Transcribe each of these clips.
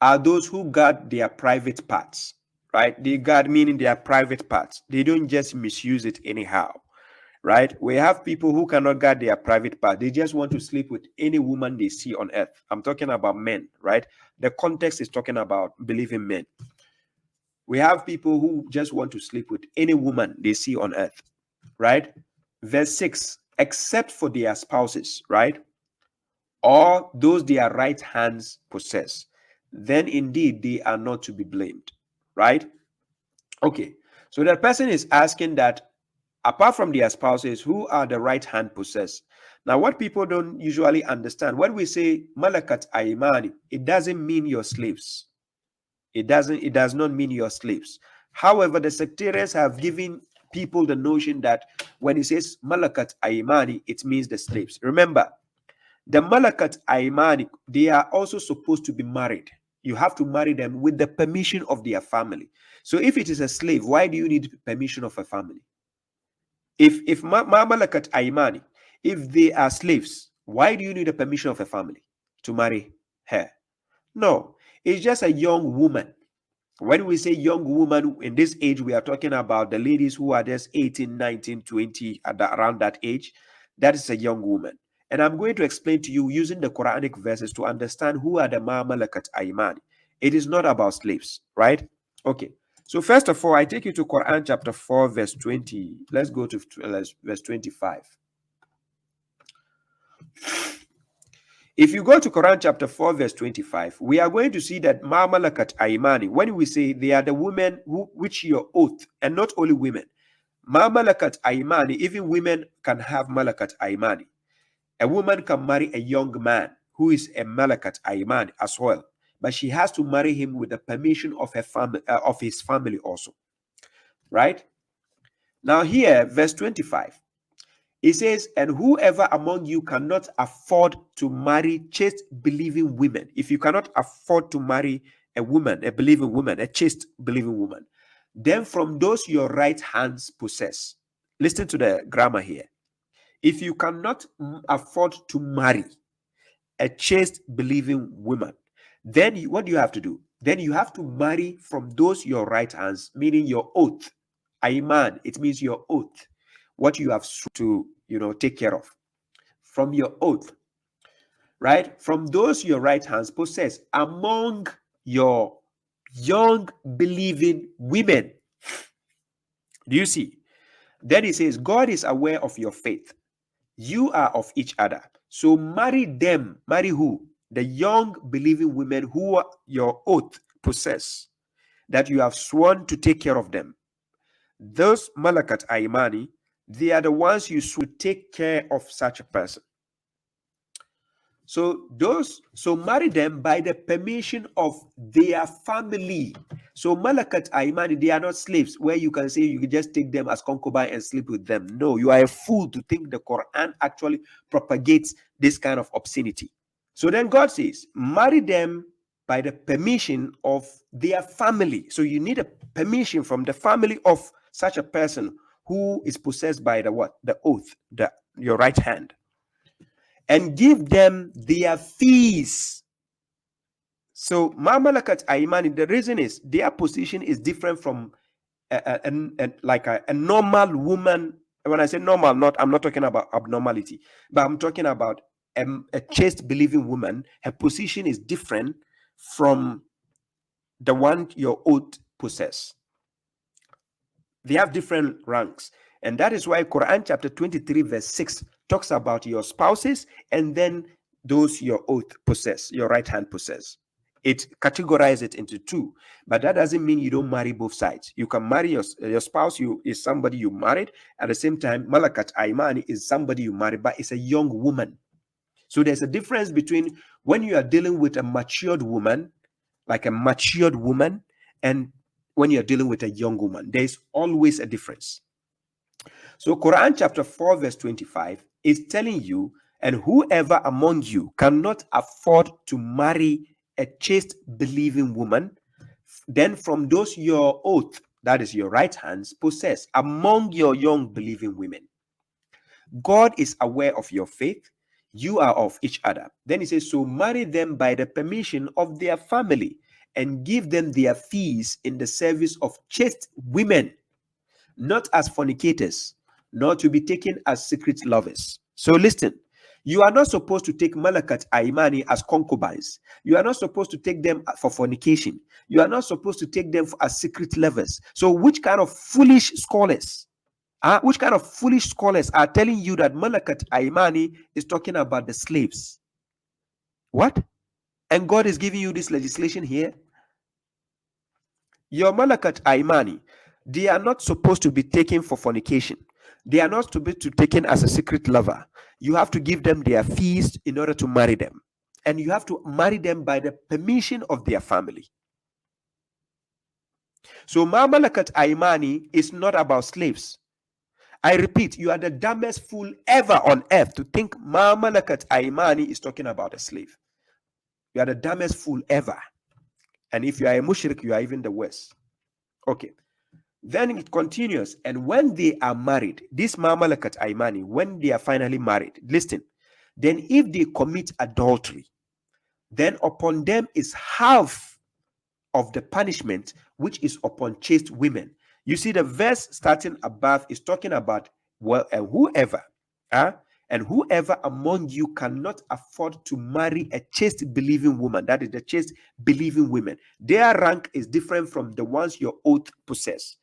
are those who guard their private parts, right? They guard meaning their private parts. They don't just misuse it anyhow, right? We have people who cannot guard their private part. They just want to sleep with any woman they see on earth. I'm talking about men, right? The context is talking about believing men. We have people who just want to sleep with any woman they see on earth, right? Verse 6, except for their spouses, right? Or those their right hands possess, then indeed they are not to be blamed, right? Okay, so that person is asking that apart from their spouses, who are the right hand possessed? Now, what people don't usually understand, when we say malakat aimani, it doesn't mean your slaves. It does not mean your slaves. However, the sectarians have given people the notion that when it says malakat aimani, it means the slaves. Remember, the malakat aimani, they are also supposed to be married. You have to marry them with the permission of their family. So if it is a slave, why do you need permission of a family? If malakat aimani, if they are slaves, why do you need the permission of a family to marry her? No, it's just a young woman. When we say young woman in this age, we are talking about the ladies who are just 18, 19, 20, around that age. That is a young woman. And I'm going to explain to you using the Quranic verses to understand who are the malakat aimani. It is not about slaves, right? Okay. So first of all, I take you to Quran chapter 4, verse 20. Let's go to verse 25. If you go to Quran chapter 4, verse 25, we are going to see that ma malakat aimani, when we say they are the women who which your oath, and not only women. Ma malakat aimani, even women can have malakat aimani. A woman can marry a young man who is a malakat aimani as well, but she has to marry him with the permission of her family, of his family also. Right? Now here, verse 25. It says, and whoever among you cannot afford to marry chaste believing women, if you cannot afford to marry a woman, a believing woman, a chaste believing woman, then from those your right hands possess. Listen to the grammar here. If you cannot afford to marry a chaste believing woman, then what do you have to do? Then you have to marry from those your right hands, meaning your oath. Aiman, it means your oath, what you have to take care of from your oath, right? From those your right hands possess among your young believing women. Do you see? Then he says, God is aware of your faith. You are of each other. So marry them. Marry who? The young believing women who your oath possess, that you have sworn to take care of them. Those malakat aimani, they are the ones you should take care of such a person. So marry them by the permission of their family. So malakat aimani, they are not slaves where you can say you can just take them as concubine and sleep with them. No, you are a fool to think the Quran actually propagates this kind of obscenity. So then God says, marry them by the permission of their family. So you need a permission from the family of such a person who is possessed by the what? The oath, your right hand. And give them their fees. So ma malakat aimani, the reason is their position is different from a normal woman. When I say normal, I'm not talking about abnormality, but I'm talking about a chaste believing woman. Her position is different from the one your oath possess. They have different ranks. And that is why Quran chapter 23 verse 6 talks about your spouses and then those your oath possess, your right hand possess. It categorizes it into two, but that doesn't mean you don't marry both sides. You can marry your spouse, is somebody you married. At the same time, malakat aimani is somebody you married, but it's a young woman. So there's a difference between when you are dealing with a matured woman, like a matured woman, and when you're dealing with a young woman. There's always a difference. So Quran chapter 4 verse 25 is telling you, and whoever among you cannot afford to marry a chaste believing woman, then from those your oath, that is your right hands, possess among your young believing women. God is aware of your faith. You are of each other. Then he says, so marry them by the permission of their family. and give them their fees in the service of chaste women, not as fornicators, nor to be taken as secret lovers. So listen, you are not supposed to take Malakat Aimani as concubines. You are not supposed to take them for fornication. You are not supposed to take them as secret lovers. So which kind of foolish scholars? Which kind of foolish scholars are telling you that Malakat Aimani is talking about the slaves? What? And God is giving you this legislation here? Your Malakat Aimani, they are not supposed to be taken for fornication. They are not to be taken as a secret lover. You have to give them their fees in order to marry them. And you have to marry them by the permission of their family. So Malakat Aimani is not about slaves. I repeat, you are the dumbest fool ever on earth to think Malakat Aimani is talking about a slave. You are the dumbest fool ever. And if you are a mushrik, you are even the worst. Okay. Then it continues. And when they are married, this Malakat Aimani, when they are finally married, listen, then if they commit adultery, then upon them is half of the punishment which is upon chaste women. You see, the verse starting above is talking about whoever, and whoever among you cannot afford to marry a chaste believing woman, that is the chaste believing women. Their rank is different from the ones your oath possess.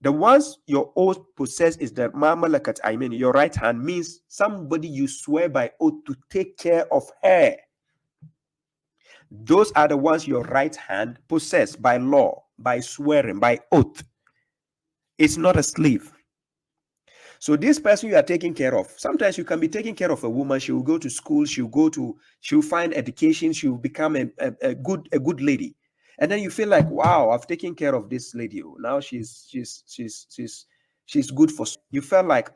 The ones your oath possess is the Malakat Aimani, your right hand, means somebody you swear by oath to take care of her. Those are the ones your right hand possess by law, by swearing, by oath. It's not a slave. So this person you are taking care of, sometimes you can be taking care of a woman. She will go to school. She'll find education. She'll become a good lady. And then you feel like, wow, I've taken care of this lady. Now she's good for. You felt like,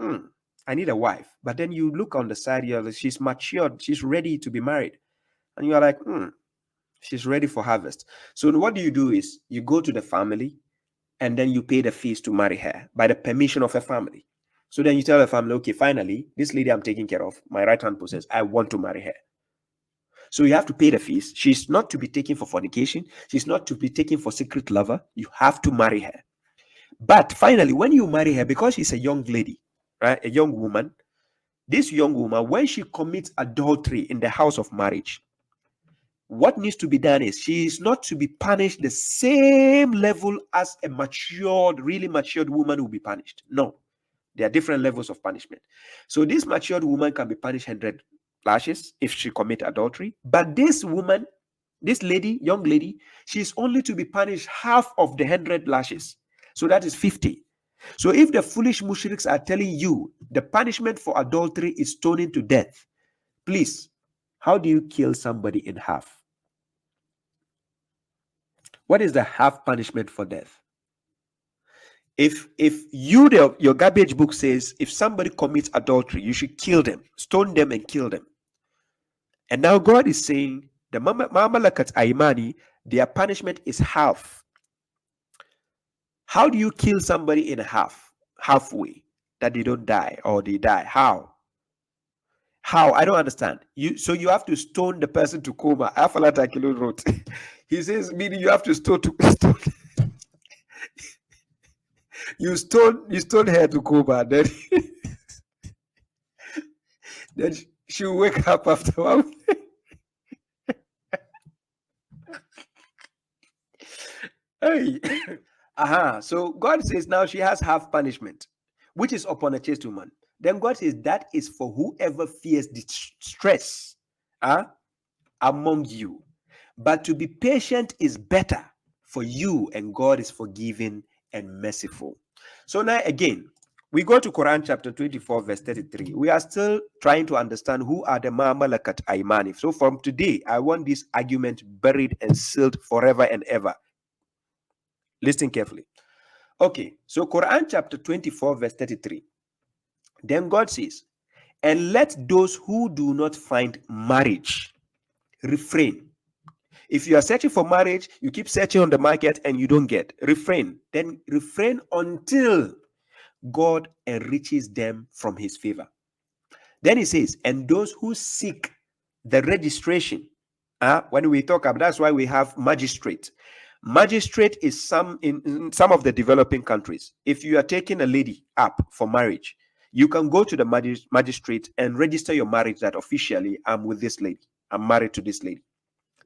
I need a wife. But then you look on the side, she's matured. She's ready to be married. And you are like, she's ready for harvest. So what you do is you go to the family and then you pay the fees to marry her by the permission of her family. So then you tell the family, okay, finally, this lady I'm taking care of, my right hand possess, I want to marry her. So you have to pay the fees. She's not to be taken for fornication. She's not to be taken for secret lover. You have to marry her. But finally, when you marry her, because she's a young lady, right, a young woman, this young woman, when she commits adultery in the house of marriage, what needs to be done is she is not to be punished the same level as a matured, really matured woman will be punished. No, there are different levels of punishment. So this matured woman can be punished 100 lashes if she commit adultery. But this woman, this lady, young lady, she's only to be punished half of the 100 lashes. So that is 50. So if the foolish mushriks are telling you the punishment for adultery is stoning to death, please, how do you kill somebody in half? What is the half punishment for death? If your garbage book says if somebody commits adultery, you should kill them, stone them and kill them. And now God is saying the Malakat Aimani, their punishment is half. How do you kill somebody in halfway, that they don't die or they die? How? I don't understand. So you have to stone the person to coma. Afalata Kilo wrote. He says, meaning you have to stone. You stone her to coma, then then she'll wake up after 1 week. Hey. So God says now she has half punishment, which is upon a chaste woman. Then God says that is for whoever fears distress among you. But to be patient is better for you, and God is forgiving and merciful. So now again, we go to Quran chapter 24, verse 33. We are still trying to understand who are the Malakat Aimani. So from today, I want this argument buried and sealed forever and ever. Listen carefully. Okay, so Quran chapter 24, verse 33. Then God says, and let those who do not find marriage refrain. If you are searching for marriage, you keep searching on the market and you don't get, refrain. Then refrain until God enriches them from his favor. Then he says, and those who seek the registration When we talk about, that's why we have magistrate. Magistrate is in some of the developing countries. If you are taking a lady up for marriage, you can go to the magistrate and register your marriage that officially I'm with this lady. I'm married to this lady.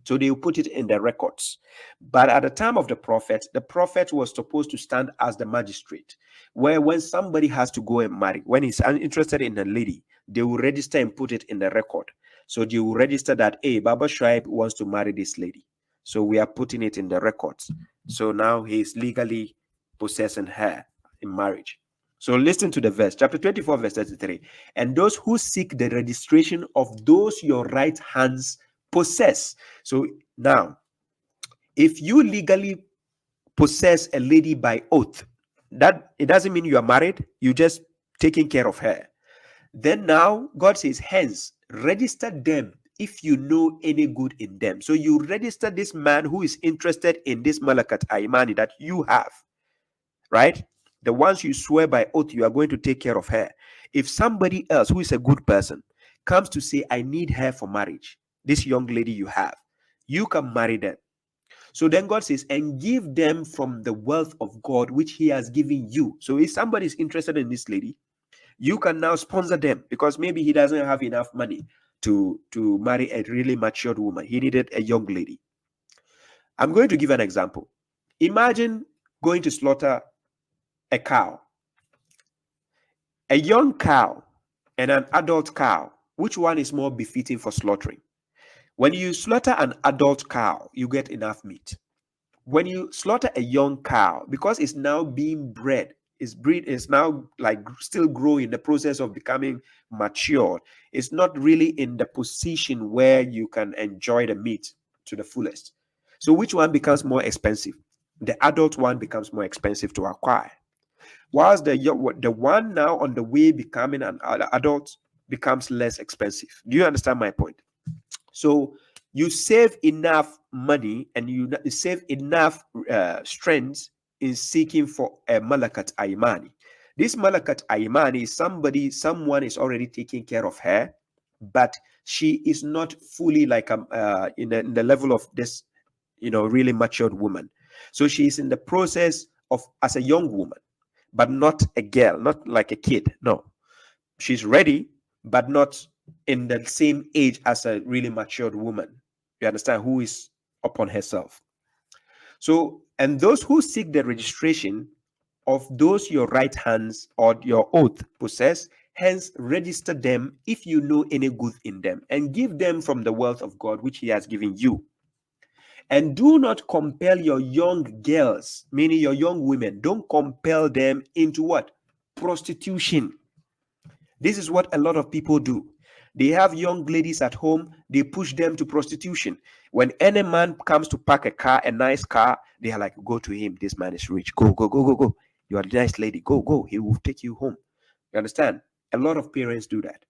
So they will put it in the records. But at the time of the prophet was supposed to stand as the magistrate, where when somebody has to go and marry, when he's interested in a lady, they will register and put it in the record. So they will register that, hey, babashuaib wants to marry this lady. So we are putting it in the records. So now he's legally possessing her in marriage. So listen to the verse, chapter 24, verse 33. And those who seek the registration of those your right hands possess. So now, if you legally possess a lady by oath, that it doesn't mean you are married, you just taking care of her. Then now God says, hence register them if you know any good in them. So you register this man who is interested in this malakat aimani that you have, right? The ones you swear by oath you are going to take care of her. If somebody else who is a good person comes to say, I need her for marriage, this young lady you have, you can marry them. So then God says, and give them from the wealth of God which he has given you. So if somebody is interested in this lady, you can now sponsor them, because maybe he doesn't have enough money to marry a really matured woman. He needed a young lady. I'm going to give an example. Imagine going to slaughter a cow, a young cow and an adult cow. Which one is more befitting for slaughtering? When you slaughter an adult cow, you get enough meat. When you slaughter a young cow, because it's now being bred, is now like still growing, the process of becoming mature, it's not really in the position where you can enjoy the meat to the fullest. So which one becomes more expensive? The adult one becomes more expensive to acquire, whilst the one now on the way becoming an adult becomes less expensive. Do you understand my point? So you save enough money and you save enough strength in seeking for a malakat aimani. This malakat aimani is someone is already taking care of her, but she is not fully like in the level of this, really matured woman. So she is in the process of as a young woman, but not a girl, not like a kid. No, she's ready, but not in the same age as a really matured woman. You understand? Who is upon herself. So, and those who seek the registration of those your right hands or your oath possess, hence register them if you know any good in them, and give them from the wealth of God which he has given you. And do not compel your young girls, meaning your young women, don't compel them into what? Prostitution. This is what a lot of people do. They have young ladies at home, they push them to prostitution. When any man comes to park a car, a nice car, they are like, go to him. This man is rich. Go, go, go, go, go. You are a nice lady. Go, go. He will take you home. You understand? A lot of parents do that,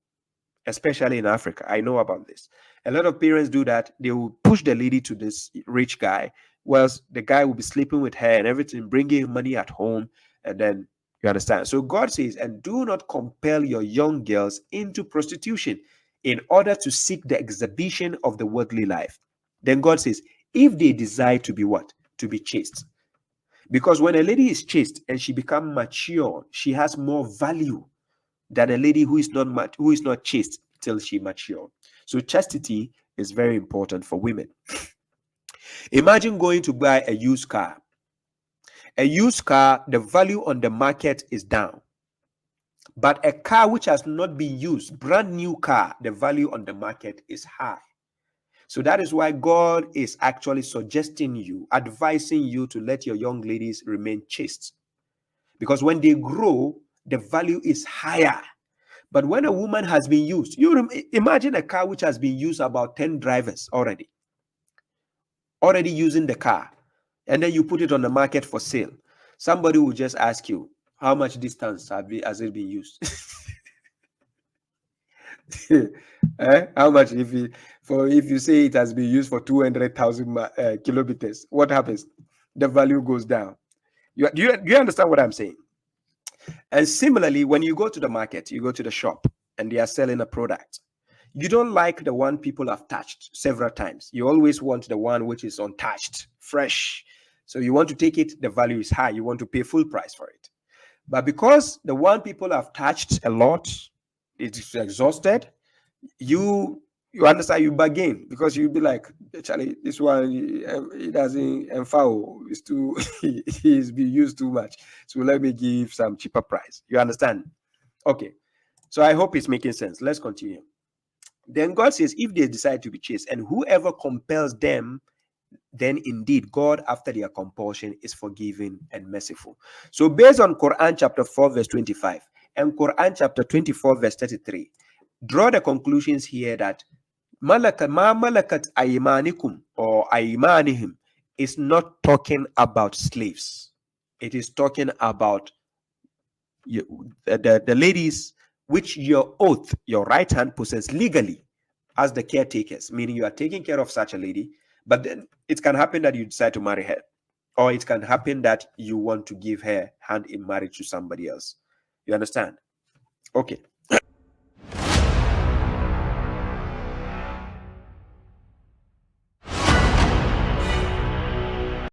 especially in Africa. I know about this. A lot of parents do that. They will push the lady to this rich guy, whilst the guy will be sleeping with her and everything, bringing money at home, and then you understand? So God says, and do not compel your young girls into prostitution in order to seek the exhibition of the worldly life. Then God says, if they desire to be what? To be chaste. Because when a lady is chaste and she becomes mature, she has more value than a lady who is not chaste till she mature. So chastity is very important for women. Imagine going to buy a used car. A used car, the value on the market is down. But a car which has not been used, brand new car, the value on the market is high. So that is why God is actually suggesting you, advising you to let your young ladies remain chaste. Because when they grow, the value is higher. But when a woman has been used, you imagine a car which has been used about 10 drivers already using the car, and then you put it on the market for sale. Somebody will just ask you, how much distance has it been used? How much if you say it has been used for 200,000 kilometers, what happens? The value goes down. Do you understand what I'm saying? And similarly, when you go to the market, you go to the shop and they are selling a product, You don't like the one people have touched several times. You always want the one which is untouched, fresh. So you want to take it, the value is high. You want to pay full price for it. But because the one people have touched a lot, it is exhausted, you understand, you bargain, because you'll be like, Charlie, this one, it doesn't enfoul, it's too he's been used too much, so let me give some cheaper price. You understand? Okay, so I hope it's making sense. Let's continue. Then God says, if they decide to be chaste, and whoever compels them, then indeed God, after their compulsion, is forgiving and merciful. So based on Quran chapter 4 verse 25 and Quran chapter 24 verse 33, draw the conclusions here that ma malakat aymanikum or aymanihim is not talking about slaves. It is talking about the ladies which your oath, your right hand possess legally as the caretakers, meaning you are taking care of such a lady, but then it can happen that you decide to marry her, or it can happen that you want to give her hand in marriage to somebody else. You understand? Okay.